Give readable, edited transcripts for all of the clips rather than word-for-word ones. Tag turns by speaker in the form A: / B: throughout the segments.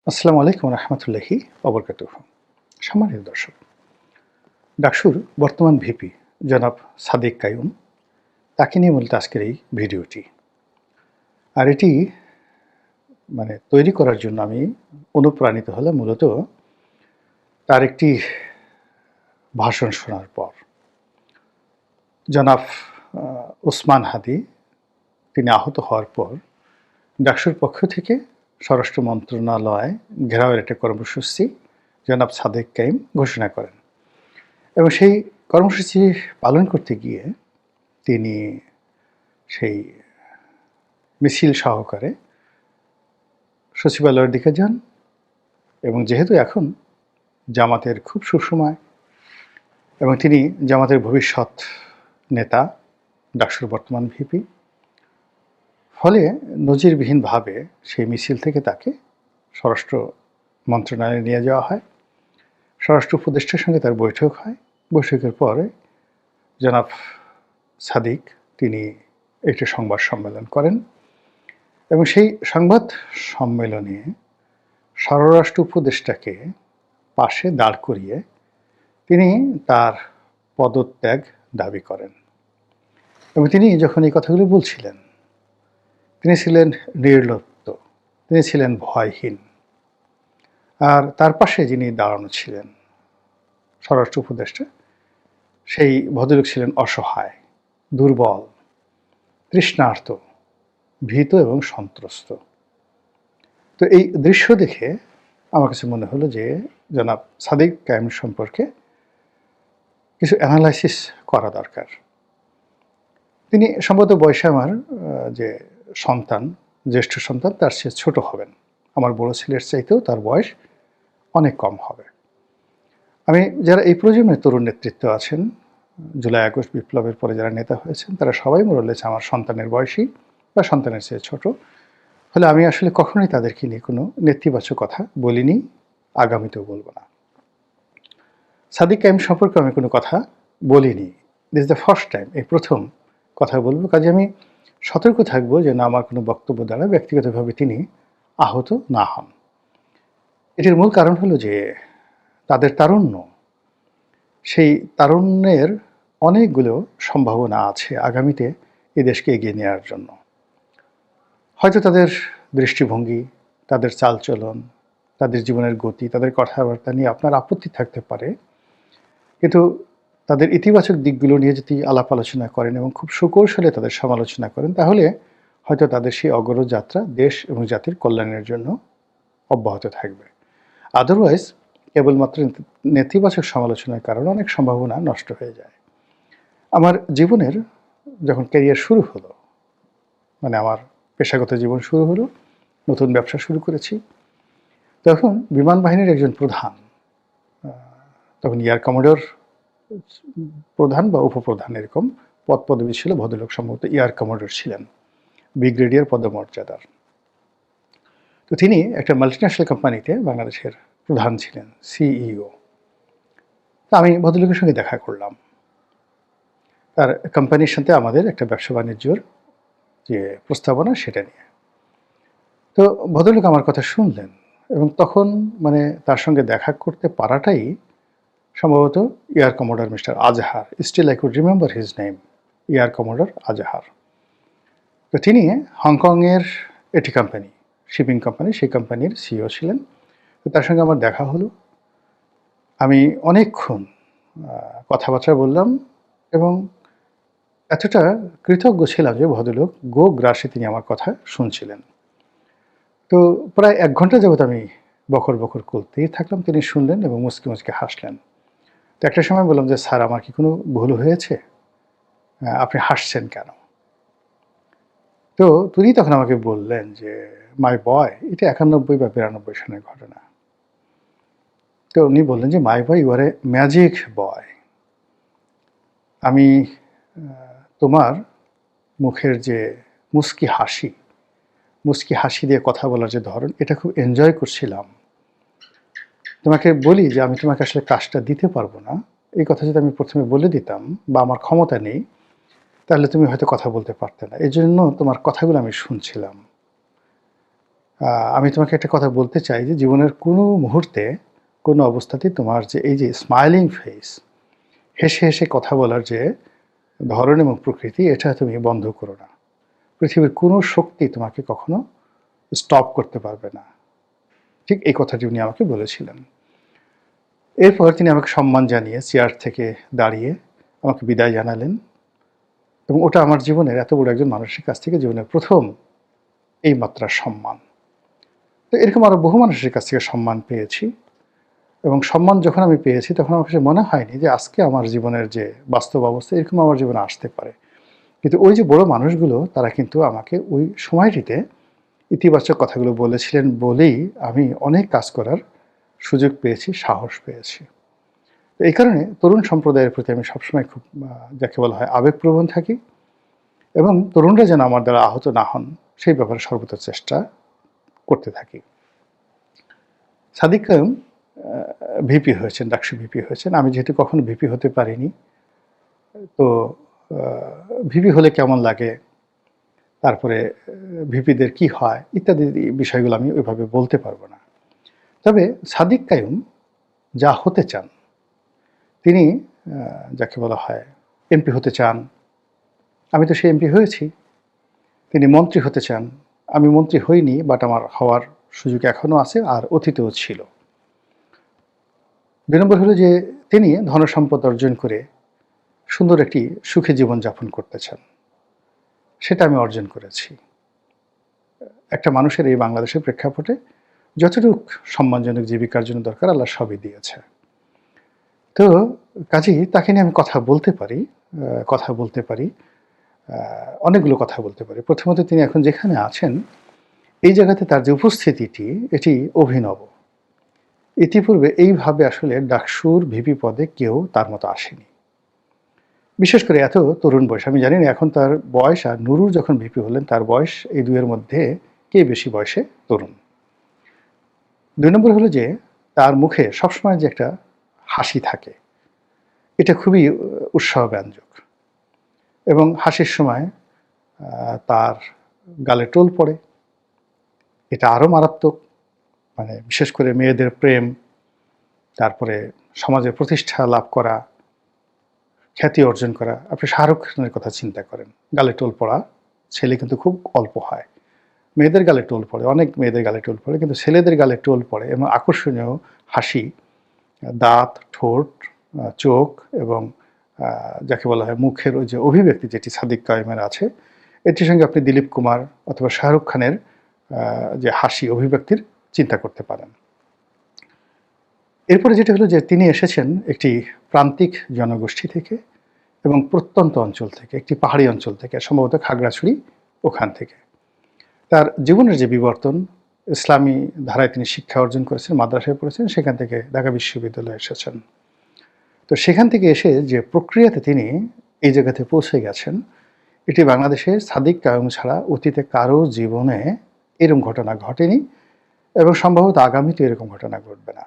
A: আসসালামু আলাইকুম রহমতুল্লাহি ওবরকাতুহ। সম্মানিত দর্শক, ডাকসুর বর্তমান ভিপি জনাব সাদিক কায়ুম, তাকে নিয়ে মূলত আজকের এই ভিডিওটি। আর এটি তৈরি করার জন্য আমি অনুপ্রাণিত হলাম মূলত তার একটি ভাষণ শোনার পর। জনাব ওসমান হাদি তিনি আহত হওয়ার পর ডাকসুর পক্ষ থেকে স্বরাষ্ট্র মন্ত্রণালয় ঘেরাওয়ের একটা কর্মসূচি জনাব সাদেক কাইম ঘোষণা করেন এবং সেই কর্মসূচি পালন করতে গিয়ে তিনি সেই মিছিল সহকারে সচিবালয়ের দিকে যান এবং যেহেতু এখন জামাতের খুব সুসময় এবং তিনি জামাতের ভবিষ্যৎ নেতা, ডাকসুর বর্তমান ভিপি, ফলে নজিরবিহীনভাবে সেই মিছিল থেকে তাকে স্বরাষ্ট্র মন্ত্রণালয়ে নিয়ে যাওয়া হয়। স্বরাষ্ট্র উপদেষ্টার সঙ্গে তার বৈঠক হয়। বৈঠকের পরে জনাব সাদিক তিনি একটি সংবাদ সম্মেলন করেন এবং সেই সংবাদ সম্মেলনে স্বরাষ্ট্র উপদেষ্টাকে পাশে দাঁড় করিয়ে তিনি তার পদত্যাগ দাবি করেন এবং তিনি যখন এই কথাগুলো বলছিলেন তিনি ছিলেন নির্লিপ্ত, তিনি ছিলেন ভয়হীন। আর তার পাশে যিনি দাঁড়ানো ছিলেন স্বরাষ্ট্র উপদেষ্টা, সেই ভদ্রলোক ছিলেন অসহায়, দুর্বল, তৃষ্ণার্ত, ভীত এবং সন্ত্রস্ত। তো এই দৃশ্য দেখে আমার কাছে মনে হলো যে জনাব সাদিক কায়েম সম্পর্কে কিছু অ্যানালাইসিস করা দরকার। তিনি সম্ভবত বয়সে আমার যে সন্তান, জ্যেষ্ঠ সন্তান, তার চেয়ে ছোট হবেন। আমার বড় ছেলের চাইতেও তার বয়স অনেক কম হবে। আমি যারা এই প্রজন্মের তরুণ নেতৃত্ব আছেন, জুলাই আগস্ট বিপ্লবের পরে যারা নেতা হয়েছেন, তারা সবাই মোরলেছে আমার সন্তানের বয়সী বা সন্তানের চেয়ে ছোট। ফলে আমি আসলে কখনোই তাদেরকে নিয়ে কোনো নেতিবাচক কথা বলিনি, আগামীতেও বলবো না। সাদিক কায়েম সম্পর্কে আমি কোনো কথা বলিনি। দিস দ্য ফার্স্ট টাইম, এই প্রথম কথা বলবো। কাজে আমি সতর্ক থাকবো যে না আমার কোনো বক্তব্য দ্বারা ব্যক্তিগতভাবে তিনি আহত না হন। এটির মূল কারণ হলো যে তাদের তারুণ্য, সেই তারুণ্যের অনেকগুলো সম্ভাবনা আছে আগামীতে এই দেশকে এগিয়ে নেওয়ার জন্য। হয়তো তাদের দৃষ্টিভঙ্গি, তাদের চালচলন, তাদের জীবনের গতি, তাদের কথাবার্তা নিয়ে আপনার আপত্তি থাকতে পারে, কিন্তু তাদের ইতিবাচক দিকগুলো নিয়ে যদি আলাপ আলোচনা করেন এবং খুব সুকৌশলে তাদের সমালোচনা করেন, তাহলে হয়তো তাদের সেই অগ্রযাত্রা দেশ এবং জাতির কল্যাণের জন্য অব্যাহত থাকবে। আদারওয়াইজ কেবলমাত্র নেতিবাচক সমালোচনার কারণে অনেক সম্ভাবনা নষ্ট হয়ে যায়। আমার জীবনের যখন ক্যারিয়ার শুরু হলো, আমার পেশাগত জীবন শুরু হলো, নতুন ব্যবসা শুরু করেছি, তখন বিমান বাহিনীর একজন প্রধান, তখন এয়ার কমোডর প্রধান বা উপপ্রধান এরকম পদ পদবি ছিল, ভদ্রলোক সম্ভবত এয়ার কমোডর ছিলেন, ব্রিগেডিয়ার পদমর্যাদার। তো তিনি একটা মাল্টিন্যাশনাল কোম্পানিতে বাংলাদেশের প্রধান ছিলেন, সিইও। আমি ভদ্রলোকের সঙ্গে দেখা করলাম, তার কোম্পানির সাথে আমাদের একটা ব্যবসা বাণিজ্যর যে প্রস্তাবনা সেটা নিয়ে। তো ভদ্রলোক আমার কথা শুনলেন এবং তখন তার সঙ্গে দেখা করতে পারাটাই সম্ভবত air commodore mister Azhar, still I could remember his name, air commodore Azhar. তো তিনি হংকংয়ের একটি কোম্পানি, শিপিং কোম্পানি, সেই কোম্পানির সিইও ছিলেন। তো তার সঙ্গে আমার দেখা হলো, আমি অনেকক্ষণ কথাবার্তা বললাম এবং এতটা কৃতজ্ঞ ছিলাম যে ভদ্রলোক গো গ্রাসে তিনি আমার কথা শুনছিলেন। তো প্রায় 1 ঘন্টা যাবৎ আমি বকর বকর করতেই থাকলাম, তিনি শুনলেন এবং মুচকি মুচকি হাসলেন। তো একটা সময় বললাম যে স্যার, আমার কি কোনো ভুল হয়েছে, আপনি হাসছেন কেন? তো তিনি তখন আমাকে বললেন যে মাই বয়, এটা 91 বা 92 সনের ঘটনা। তো উনি বললেন যে মাই বয়, ইউ আর এ ম্যাজিক বয়। আমি তোমার মুখের যে মুচকি হাসি দিয়ে কথা বলার যে ধরন, এটা খুব এনজয় করছিলাম। তোমাকে বলি যে আমি তোমাকে আসলে কাজটা দিতে পারবো না, এই কথা যদি আমি প্রথমে বলে দিতাম বা আমার ক্ষমতা নেই, তাহলে তুমি হয়তো কথা বলতে পারতে না। এই জন্য তোমার কথাগুলো আমি শুনছিলাম। আমি তোমাকে একটা কথা বলতে চাই যে জীবনের কোনো মুহূর্তে, কোনো অবস্থাতেই তোমার যে এই যে স্মাইলিং ফেস, হেসে, হেসে কথা বলার যে ধরন এবং প্রকৃতি, এটা তুমি বন্ধ করো না। পৃথিবীর কোনো শক্তি তোমাকে কখনো স্টপ করতে পারবে না। ঠিক এই কথাটি উনি আমাকে বলেছিলেন। এরপর তিনি আমাকে সম্মান জানিয়ে চেয়ার থেকে দাঁড়িয়ে আমাকে বিদায় জানালেন এবং ওটা আমার জীবনের এত বড় একজন মানুষের কাছ থেকে জীবনের প্রথম এই মাত্রার সম্মান। তো এরকম আরও বহু মানুষের কাছ থেকে সম্মান পেয়েছি এবং সম্মান যখন আমি পেয়েছি তখন আমার কাছে মনে হয়নি যে আজকে আমার জীবনের যে বাস্তব অবস্থা এরকম আমার জীবনে আসতে পারে। কিন্তু ওই যে বড় মানুষগুলো তারা কিন্তু আমাকে ওই সময়টিতে ইতিবাচক কথাগুলো বলেছিলেন বলেই আমি অনেক কাজ করার সুযোগ পেয়েছি, সাহস পেয়েছি। তো এই কারণে তরুণ সম্প্রদায়ের প্রতি আমি সবসময় খুব যাকে বলা হয় আবেগপ্রবণ থাকি এবং তরুণরা যেন আমার দ্বারা আহত না হন সেই ব্যাপারে সর্বদা চেষ্টা করতে থাকি। সাদিক কায়ুম ভিপি হয়েছেন, ডাকসু ভিপি হয়েছেন। আমি যেহেতু কখনো ভিপি হতে পারিনি, তো ভিপি হলে কেমন লাগে, তারপরে ভিপিদের কি হয় ইত্যাদি বিষয়গুলো আমি ওইভাবে বলতে পারবো না। তবে সাদিক কায়ুম যা হতে চান, তিনি যাকে বলা হয় এমপি হতে চান, আমি তো সে এমপি হয়েছি। তিনি মন্ত্রী হতে চান, আমি মন্ত্রী হইনি, বাট আমার হওয়ার সুযোগ এখনও আছে আর অতীতেও ছিল। ২ নম্বর হলো যে তিনি ধনসম্পদ অর্জন করে সুন্দর একটি সুখী জীবনযাপন করতে চান, সেটা আমি অর্জন করেছি। একটা মানুষের এই বাংলাদেশের প্রেক্ষাপটে যতটুক সম্মানজনক জীবিকার জন্য দরকার আল্লাহ সবই দিয়েছে। তো কাজেই তাকে নিয়ে আমি কথা বলতে পারি, অনেকগুলো কথা বলতে পারি। প্রথমত তিনি এখন যেখানে আছেন এই জায়গাতে তার যে উপস্থিতিটি এটি অভিনব। ইতিপূর্বে এইভাবে আসলে ডাকসুর ভিপি পদে কেউ তার মতো আসেনি। বিশেষ করে এত তরুণ বয়স, আমি জানি না এখন তার বয়স আর নুরুর যখন ভিপি হলেন তার বয়স এই দুয়ের মধ্যে কে বেশি বয়সে তরুণ। ২ নম্বর হলো যে তার মুখে সবসময় যে একটা হাসি থাকে, এটা খুবই উৎসাহব্যঞ্জক এবং হাসির সময় তার গালে টোল পড়ে, এটা আরও মারাত্মক। মানে বিশেষ করে মেয়েদের প্রেম, তারপরে সমাজে প্রতিষ্ঠা লাভ করা, খ্যাতি অর্জন করা। আপনি শাহরুখ খানের কথা চিন্তা করেন, গালে টোল পড়া ছেলে কিন্তু খুব অল্প হয়। মেয়েদের গালে টোল পড়ে, অনেক মেয়েদের গালে টোল পড়ে, কিন্তু ছেলেদের গালে টোল পড়ে এবং আকর্ষণীয় হাসি, দাঁত, ঠোঁট, চোখ এবং যাকে বলা হয় মুখের ওই যে অভিব্যক্তি যেটি সাদিক কায়েমের আছে, এটির সঙ্গে আপনি দিলীপ কুমার অথবা শাহরুখ খানের যে হাসি অভিব্যক্তির চিন্তা করতে পারেন। এরপরে যেটা হলো যে তিনি এসেছেন একটি প্রান্তিক জনগোষ্ঠী থেকে এবং প্রত্যন্ত অঞ্চল থেকে, একটি পাহাড়ি অঞ্চল থেকে, সম্ভবত খাগড়াছড়ি ওখান থেকে। তার জীবনের যে বিবর্তন, ইসলামী ধারায় তিনি শিক্ষা অর্জন করেছেন, মাদ্রাসায় পড়েছেন, সেখান থেকে ঢাকা বিশ্ববিদ্যালয়ে এসেছেন। তো সেখান থেকে এসে যে প্রক্রিয়াতে তিনি এই জায়গাতে পৌঁছে গেছেন, এটি বাংলাদেশে সাদিক কায়ুম ছাড়া অতীতে কারো জীবনে এরকম ঘটনা ঘটেনি এবং সম্ভবত আগামীতে এরকম ঘটনা ঘটবে না।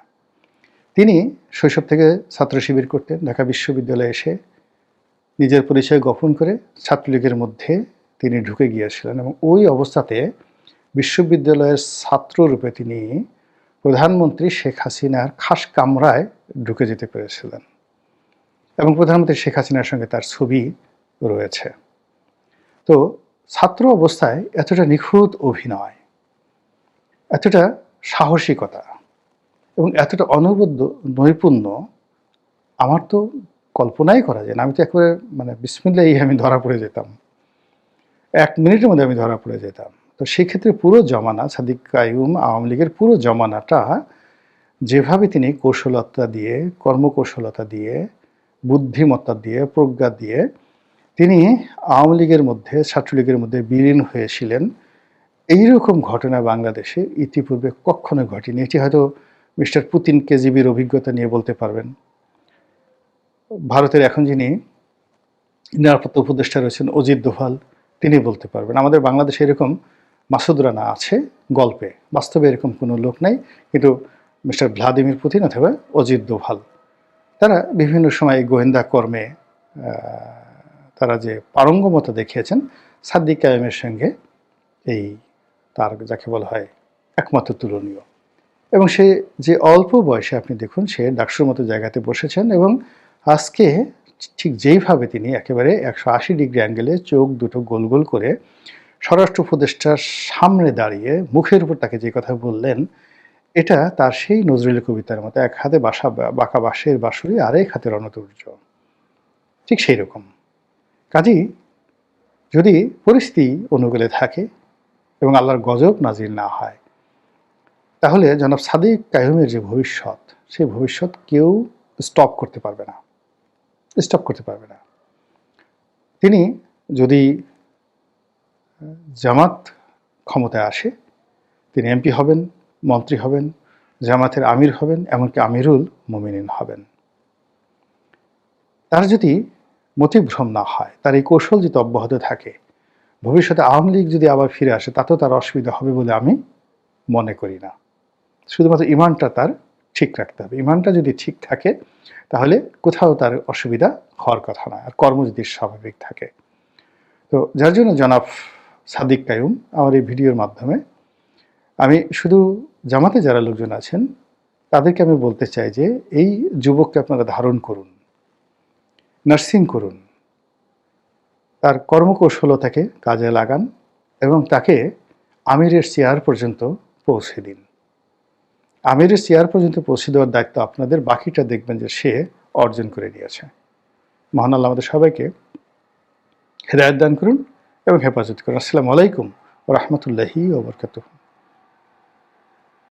A: তিনি শৈশব থেকে ছাত্র শিবির করতেন, ঢাকা বিশ্ববিদ্যালয়ে এসে নিজের পরিচয় গোপন করে ছাত্রলীগের মধ্যে তিনি ঢুকে গিয়েছিলেন এবং ওই অবস্থাতে বিশ্ববিদ্যালয়ের ছাত্ররূপে তিনি প্রধানমন্ত্রী শেখ হাসিনার খাস কামরায় ঢুকে যেতে পেরেছিলেন এবং প্রধানমন্ত্রী শেখ হাসিনার সঙ্গে তার ছবি রয়েছে। তো ছাত্র অবস্থায় এতটা নিখুঁত অভিনয়, এতটা সাহসিকতা এবং এতটা অনবদ্য নৈপুণ্য আমার তো কল্পনাই করা যায় না। আমি তো একেবারে মানে বিসমিল্লাহি আমি ধরা পড়ে যেতাম, 1 মিনিটের মধ্যে আমি ধরা পড়ে যেতাম। তো সেক্ষেত্রে পুরো জমানা সাদিক কায়ুম আওয়ামী লীগের পুরো জমানাটা যেভাবে তিনি কৌশলতা দিয়ে, কর্মকৌশলতা দিয়ে, বুদ্ধিমত্তা দিয়ে, প্রজ্ঞা দিয়ে তিনি আওয়ামী লীগের মধ্যে, ছাত্রলীগের মধ্যে বিলীন হয়েছিলেন, এইরকম ঘটনা বাংলাদেশে ইতিপূর্বে কখনো ঘটেনি। এটি হয়তো মিস্টার পুতিন কেজিবির অভিজ্ঞতা নিয়ে বলতে পারবেন। ভারতের এখন যিনি নিরাপত্তা উপদেষ্টা রয়েছেন অজিত দোভাল, তিনি বলতে পারবেন। আমাদের বাংলাদেশে এরকম মাসুদ রানা আছে গল্পে, বাস্তবে এরকম কোনো লোক নাই, কিন্তু মিস্টার ভ্লাদিমির পুতিন অথবা অজিত দোভাল তারা বিভিন্ন সময় গোয়েন্দা কর্মে তারা যে পারঙ্গমতা দেখিয়েছেন, সাদিক কায়েমের সঙ্গে এই তার যাকে বলা হয় একমাত্র তুলনীয়। এবং সে যে অল্প বয়সে আপনি দেখুন সে ডাকসুর মতো জায়গাতে বসেছেন এবং আজকে ঠিক যেইভাবে তিনি একেবারে 180 ডিগ্রি অ্যাঙ্গেলে চোখ দুটো গোল গোল করে স্বরাষ্ট্র উপদেষ্টার সামনে দাঁড়িয়ে মুখের উপর তাকে যে কথা বললেন, এটা তার সেই নজরুলের কবিতার মতো এক হাতে বাঁকা বাঁশের বাঁশুরি, আরেক হাতে রণতুর্য। ঠিক সেই রকম। কাজেই যদি পরিস্থিতি অনুকূলে থাকে এবং আল্লাহর গজব নাজিল না হয়, তাহলে জনাব সাদিক কায়ুমের যে ভবিষ্যৎ, সেই ভবিষ্যৎ কেউ স্টপ করতে পারবে না। তিনি যদি জামাত ক্ষমতায় আসে, তিনি এমপি হবেন, মন্ত্রী হবেন, জামাতের আমির হবেন, এমনকি আমিরুল মুমিনিন হবেন। তার যদি মতিভ্রম না হয়, তার এই কৌশল যদি অব্যাহত থাকে, ভবিষ্যতে আওয়ামী লীগ যদি আবার ফিরে আসে তাতেও তার অসুবিধা হবে বলে আমি মনে করি না। শুধুমাত্র ইমানটা তার ঠিক রাখতে হবে। ইমানটা যদি ঠিক থাকে তাহলে কোথাও তার অসুবিধা হওয়ার কথা নয়, আর কর্ম যদি স্বাভাবিক থাকে। তো যার জন্য জনাব সাদিক কায়ুম আমার এই ভিডিওর মাধ্যমে আমি শুধু জামাতে যারা লোকজন আছেন তাদেরকে আমি বলতে চাই যে এই যুবককে আপনারা ধারণ করুন, নার্সিং করুন, তার কর্মকৌশলতাকে কাজে লাগান এবং তাকে আমিরের চেয়ার পর্যন্ত পৌঁছে দিন। আমিরের চেয়ার পর্যন্ত পৌঁছে দেওয়ার দায়িত্ব আপনাদের, বাকিটা দেখবেন যে সে অর্জন করে নিয়েছে। মহান আল্লাহ আমাদের সবাইকে হেদায়েত দান করুন এবং হেফাজত করুন। আসসালামু আলাইকুম ওয়া রাহমাতুল্লাহি ওয়া বারাকাতুহু।